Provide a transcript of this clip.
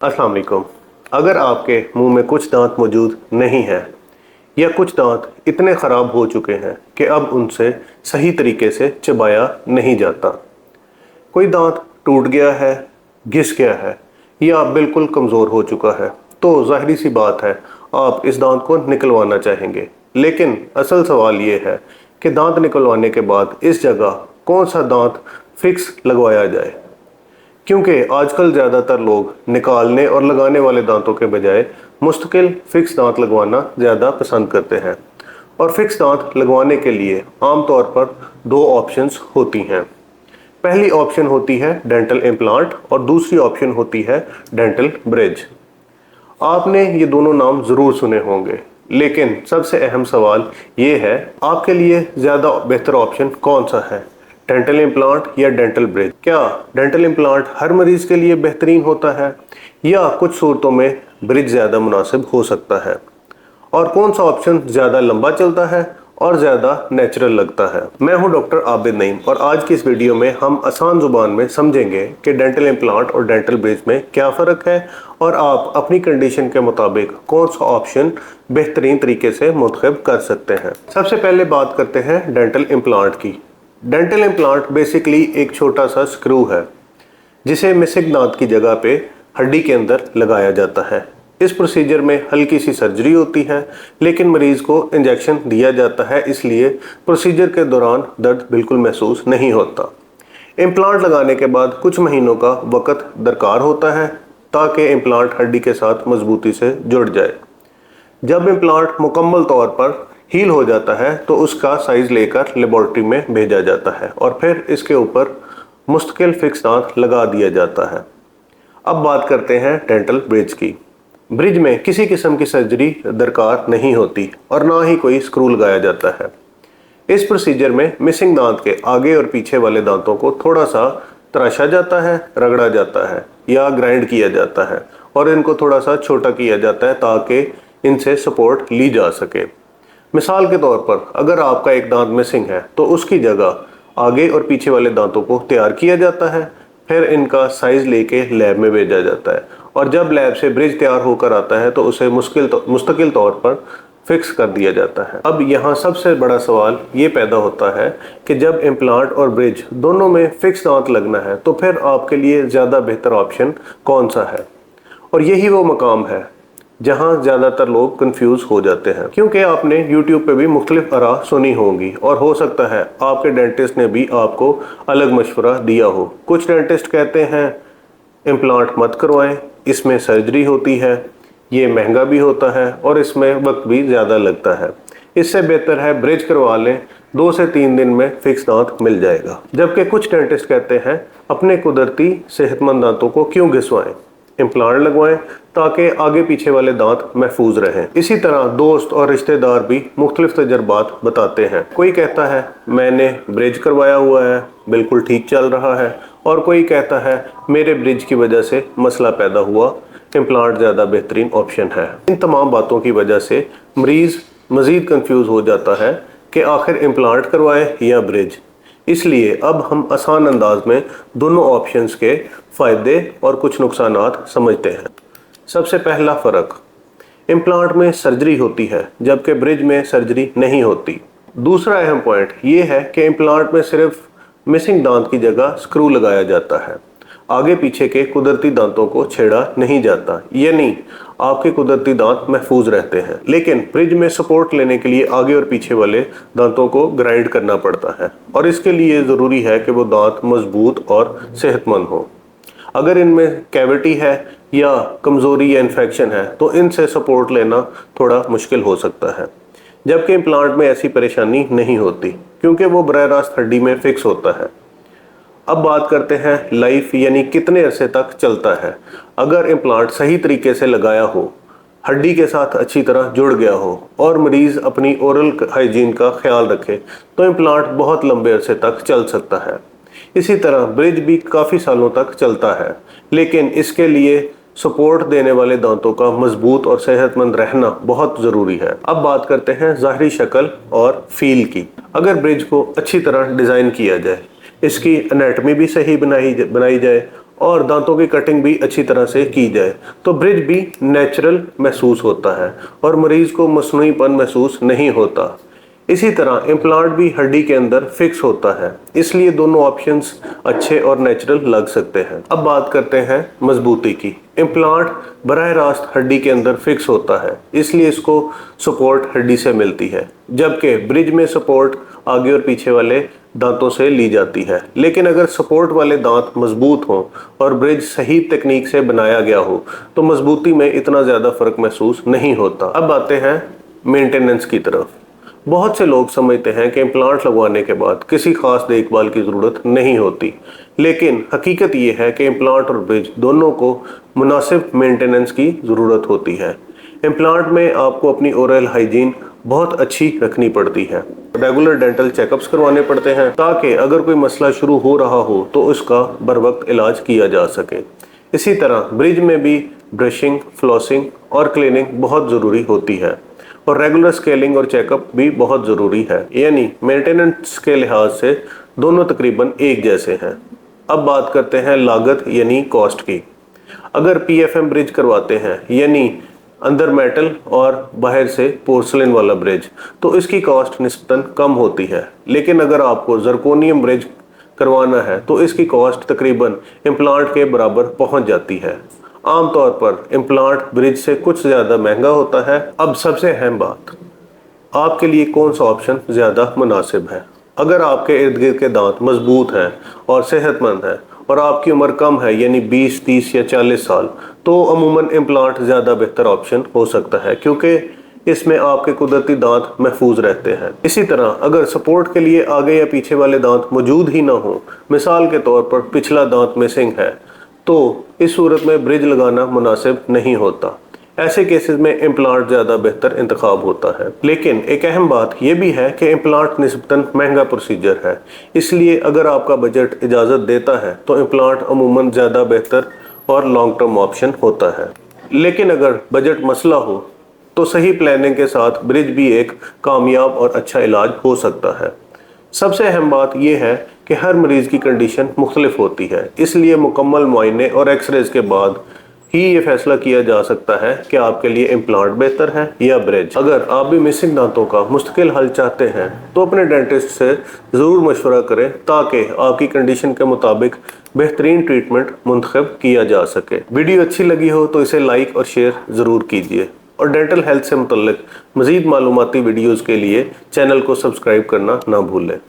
अस्सलाम वालेकुम। अगर आपके मुंह में कुछ दांत मौजूद नहीं है या कुछ दांत इतने ख़राब हो चुके हैं कि अब उनसे सही तरीके से चबाया नहीं जाता, कोई दांत टूट गया है, घिस गया है या बिल्कुल कमज़ोर हो चुका है, तो ज़ाहिरी सी बात है आप इस दांत को निकलवाना चाहेंगे। लेकिन असल सवाल ये है कि दांत निकलवाने के बाद इस जगह कौन सा दांत फिक्स लगवाया जाए, क्योंकि आजकल ज़्यादातर लोग निकालने और लगाने वाले दांतों के बजाय मुस्तकिल फिक्स दांत लगवाना ज़्यादा पसंद करते हैं। और फिक्स दांत लगवाने के लिए आमतौर पर दो ऑप्शंस होती हैं। पहली ऑप्शन होती है डेंटल इम्प्लांट और दूसरी ऑप्शन होती है डेंटल ब्रिज। आपने ये दोनों नाम ज़रूर सुने होंगे, लेकिन सबसे अहम सवाल ये है आपके लिए ज़्यादा बेहतर ऑप्शन कौन सा है, डेंटल इम्प्लांट या डेंटल ब्रिज। क्या डेंटल इम्प्लांट हर मरीज़ के लिए बेहतरीन होता है या कुछ सूरतों में ब्रिज ज़्यादा मुनासिब हो सकता है, और कौन सा ऑप्शन ज़्यादा लंबा चलता है और ज़्यादा नेचुरल लगता है। मैं हूं डॉक्टर आबिद नईम और आज की इस वीडियो में हम आसान ज़ुबान में समझेंगे कि डेंटल इम्प्लांट और डेंटल ब्रिज में क्या फ़र्क है और आप अपनी कंडीशन के मुताबिक कौन सा ऑप्शन बेहतरीन तरीके से मुंतखब कर सकते हैं। सबसे पहले बात करते हैं डेंटल इम्प्लांट की। डेंटल इम्प्लांट बेसिकली एक छोटा सा स्क्रू है जिसे मिसिंग दांत की जगह पे हड्डी के अंदर लगाया जाता है। इस प्रोसीजर में हल्की सी सर्जरी होती है, लेकिन मरीज़ को इंजेक्शन दिया जाता है, इसलिए प्रोसीजर के दौरान दर्द बिल्कुल महसूस नहीं होता। इम्प्लांट लगाने के बाद कुछ महीनों का वक्त दरकार होता है ताकि इम्प्लांट हड्डी के साथ मजबूती से जुड़ जाए। जब इम्प्लांट मुकम्मल तौर पर हील हो जाता है तो उसका साइज़ लेकर लेबॉर्ट्री में भेजा जाता है और फिर इसके ऊपर मुस्तकिल फिक्स दांत लगा दिया जाता है। अब बात करते हैं डेंटल ब्रिज की। ब्रिज में किसी किस्म की सर्जरी दरकार नहीं होती और ना ही कोई स्क्रू लगाया जाता है। इस प्रोसीजर में मिसिंग दांत के आगे और पीछे वाले दांतों को थोड़ा सा तराशा जाता है, रगड़ा जाता है या ग्राइंड किया जाता है और इनको थोड़ा सा छोटा किया जाता है ताकि इनसे सपोर्ट ली जा सके। मिसाल के तौर पर अगर आपका एक दांत मिसिंग है तो उसकी जगह आगे और पीछे वाले दांतों को तैयार किया जाता है, फिर इनका साइज़ लेके लैब में भेजा जाता है और जब लैब से ब्रिज तैयार होकर आता है तो उसे मुस्तकिल तौर पर फिक्स कर दिया जाता है। अब यहाँ सबसे बड़ा सवाल ये पैदा होता है कि जब इम्प्लांट और ब्रिज दोनों में फिक्स दांत लगना है तो फिर आपके लिए ज़्यादा बेहतर ऑप्शन कौन सा है। और यही वो मकाम है जहाँ ज़्यादातर लोग कंफ्यूज हो जाते हैं, क्योंकि आपने YouTube पे भी मुख्तलिफ आरा सुनी होंगी और हो सकता है आपके डेंटिस्ट ने भी आपको अलग मशवरा दिया हो। कुछ डेंटिस्ट कहते हैं इम्प्लांट मत करवाएं, इसमें सर्जरी होती है, ये महंगा भी होता है और इसमें वक्त भी ज़्यादा लगता है, इससे बेहतर है ब्रिज करवा लें, 2 से 3 दिन में फिक्स दांत मिल जाएगा। जबकि कुछ डेंटिस्ट कहते हैं अपने कुदरती सेहतमंद दांतों को क्यों घिसवाएं, इम्प्लांट लगवाएं ताकि आगे पीछे वाले दांत महफूज रहें। इसी तरह दोस्त और रिश्तेदार भी मुख्तलिफ तजर्बात बताते हैं। कोई कहता है मैंने ब्रिज करवाया हुआ है, बिल्कुल ठीक चल रहा है, और कोई कहता है मेरे ब्रिज की वजह से मसला पैदा हुआ, इम्प्लांट ज़्यादा बेहतरीन ऑप्शन है। इन तमाम बातों की वजह से मरीज़ मज़ीद कंफ्यूज हो जाता है कि आखिर इम्प्लांट करवाए या ब्रिज। इसलिए अब हम आसान अंदाज में दोनों ऑप्शंस के फ़ायदे और कुछ नुकसानात समझते हैं। सबसे पहला फ़र्क, इम्प्लांट में सर्जरी होती है जबकि ब्रिज में सर्जरी नहीं होती। दूसरा अहम पॉइंट ये है कि इम्प्लांट में सिर्फ मिसिंग दांत की जगह स्क्रू लगाया जाता है, आगे पीछे के कुदरती दांतों को छेड़ा नहीं जाता, यानी आपके कुदरती दांत महफूज रहते हैं। लेकिन ब्रिज में सपोर्ट लेने के लिए आगे और पीछे वाले दांतों को ग्राइंड करना पड़ता है और इसके लिए ज़रूरी है कि वो दांत मजबूत और सेहतमंद हो। अगर इनमें कैविटी है या कमज़ोरी या इन्फेक्शन है तो इनसे सपोर्ट लेना थोड़ा मुश्किल हो सकता है, जबकि इम्प्लांट में ऐसी परेशानी नहीं होती क्योंकि वो बराह रास्त हड्डी में फिक्स होता है। अब बात करते हैं लाइफ, यानी कितने अरसे तक चलता है। अगर इम्प्लांट सही तरीके से लगाया हो, हड्डी के साथ अच्छी तरह जुड़ गया हो और मरीज़ अपनी ओरल हाइजीन का ख्याल रखे तो इम्प्लांट बहुत लंबे अरसे तक चल सकता है। इसी तरह ब्रिज भी काफ़ी सालों तक चलता है, लेकिन इसके लिए सपोर्ट देने वाले दांतों का मजबूत और सेहतमंद रहना बहुत ज़रूरी है। अब बात करते हैं ज़ाहरी शक्ल और फील की। अगर ब्रिज को अच्छी तरह डिज़ाइन किया जाए, इसकी एनाटमी भी सही बनाई जाए और दांतों की कटिंग भी अच्छी तरह से की जाए तो ब्रिज भी नेचुरल महसूस होता है और मरीज को मसनूईपन महसूस नहीं होता। इसी तरह इम्प्लांट भी हड्डी के अंदर फिक्स होता है, इसलिए दोनों ऑप्शंस अच्छे और नेचुरल लग सकते हैं। अब बात करते हैं मजबूती की। इम्प्लांट बराह रास्त हड्डी के अंदर फिक्स होता है, इसलिए इसको सपोर्ट हड्डी से मिलती है, जबकि ब्रिज में सपोर्ट आगे और पीछे वाले दांतों से ली जाती है। लेकिन अगर सपोर्ट वाले दांत मजबूत हों और ब्रिज सही तकनीक से बनाया गया हो तो मजबूती में इतना ज़्यादा फर्क महसूस नहीं होता। अब आते हैं मेंटेनेंस की तरफ। बहुत से लोग समझते हैं कि इम्प्लांट लगवाने के बाद किसी खास देखभाल की ज़रूरत नहीं होती, लेकिन हकीकत ये है कि इम्प्लांट और ब्रिज दोनों को मुनासिब मेंटेनेंस की ज़रूरत होती है। इम्प्लांट में आपको अपनी ओरल हाइजीन बहुत अच्छी रखनी पड़ती है। रेगुलर डेंटल चेकअप्स करवाने पड़ते हैं ताकि अगर कोई मसला शुरू हो रहा हो तो उसका बर वक्त इलाज किया जा सके। इसी तरह ब्रिज में भी ब्रशिंग, फ्लॉसिंग और क्लीनिंग बहुत ज़रूरी होती है और रेगुलर स्केलिंग और चेकअप भी बहुत ज़रूरी है, यानी मेंटेनेंस के लिहाज से दोनों तकरीबन एक जैसे हैं। अब बात करते हैं लागत यानी कॉस्ट की। अगर PFM ब्रिज करवाते हैं यानी अंदर मेटल और बाहर से पोर्सलिन वाला ब्रिज तो इसकी कॉस्ट निस्बतन कम होती है, लेकिन अगर आपको जरकोनियम ब्रिज करवाना है तो इसकी कॉस्ट तकरीबन इम्प्लांट के बराबर पहुंच जाती है। आमतौर पर इम्प्लांट ब्रिज से कुछ ज़्यादा महंगा होता है। अब सबसे अहम बात, आपके लिए कौन सा ऑप्शन ज़्यादा मुनासिब है। अगर आपके इर्द गिर्द के दांत मजबूत हैं और सेहतमंद हैं और आपकी उम्र कम है यानी 20, 30 या 40 साल तो अमूमन इम्प्लांट ज़्यादा बेहतर ऑप्शन हो सकता है, क्योंकि इसमें आपके कुदरती दांत महफूज रहते हैं। इसी तरह अगर सपोर्ट के लिए आगे या पीछे वाले दांत मौजूद ही ना हो, मिसाल के तौर पर पिछला दांत मिसिंग है, तो इस सूरत में ब्रिज लगाना मुनासिब नहीं होता। ऐसे केसेस में इम्प्लांट ज़्यादा बेहतर इंतखाब होता है। लेकिन एक अहम बात यह भी है कि इम्प्लांट निस्बतन महंगा प्रोसीजर है, इसलिए अगर आपका बजट इजाज़त देता है तो इम्प्लांट अमूमन ज़्यादा बेहतर और लॉन्ग टर्म ऑप्शन होता है। लेकिन अगर बजट मसला हो तो सही प्लानिंग के साथ ब्रिज भी एक कामयाब और अच्छा इलाज हो सकता है। सबसे अहम बात यह है कि हर मरीज़ की कंडीशन मुख्तलिफ होती है, इसलिए मुकम्मल मुआयने और एक्सरेज के बाद ही ये फैसला किया जा सकता है कि आपके लिए इम्प्लांट बेहतर है या ब्रिज। अगर आप भी मिसिंग दांतों का मुस्तकिल हल चाहते हैं तो अपने डेंटिस्ट से ज़रूर मशवरा करें ताकि आपकी कंडीशन के मुताबिक बेहतरीन ट्रीटमेंट मुंतखब किया जा सके। वीडियो अच्छी लगी हो तो इसे लाइक और शेयर ज़रूर कीजिए और डेंटल हेल्थ से मुतल्लिक मज़ीद मालूमाती वीडियोज़ के लिए चैनल को सब्सक्राइब करना ना भूलें।